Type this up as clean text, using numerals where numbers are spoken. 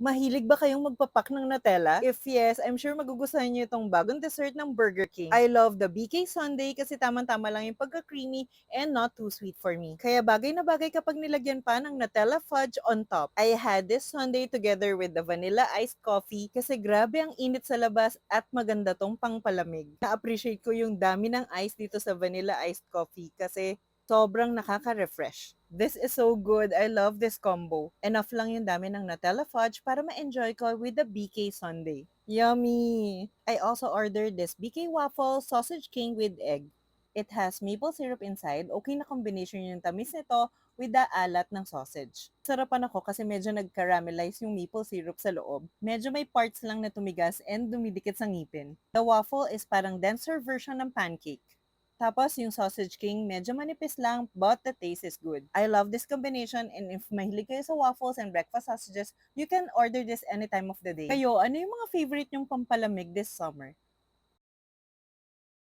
Mahilig ba kayong magpapak ng Nutella? If yes, I'm sure magugustuhan niyo itong bagong dessert ng Burger King. I love the BK Sundae kasi tamang-tama lang yung pagka-creamy and not too sweet for me. Kaya bagay na bagay kapag nilagyan pa ng Nutella fudge on top. I had this sundae together with the vanilla iced coffee kasi grabe ang init sa labas at maganda tong pangpalamig. Na-appreciate ko yung dami ng ice dito sa vanilla iced coffee kasi sobrang nakaka-refresh. This is so good. I love this combo. Enough lang yung dami ng Nutella fudge para ma-enjoy ko with the BK sundae. Yummy! I also ordered this BK waffle sausage king with egg. It has maple syrup inside. Okay na combination yung tamis nito with the alat ng sausage. Sarapan ako kasi medyo nag-caramelize yung maple syrup sa loob. Medyo may parts lang na tumigas and dumidikit sa ngipin. The waffle is parang denser version ng pancake. Tapos yung sausage king, medyo manipis lang, but the taste is good. I love this combination and if mahilig kayo sa waffles and breakfast sausages, you can order this any time of the day. Kayo, ano yung mga favorite nyong pampalamig this summer?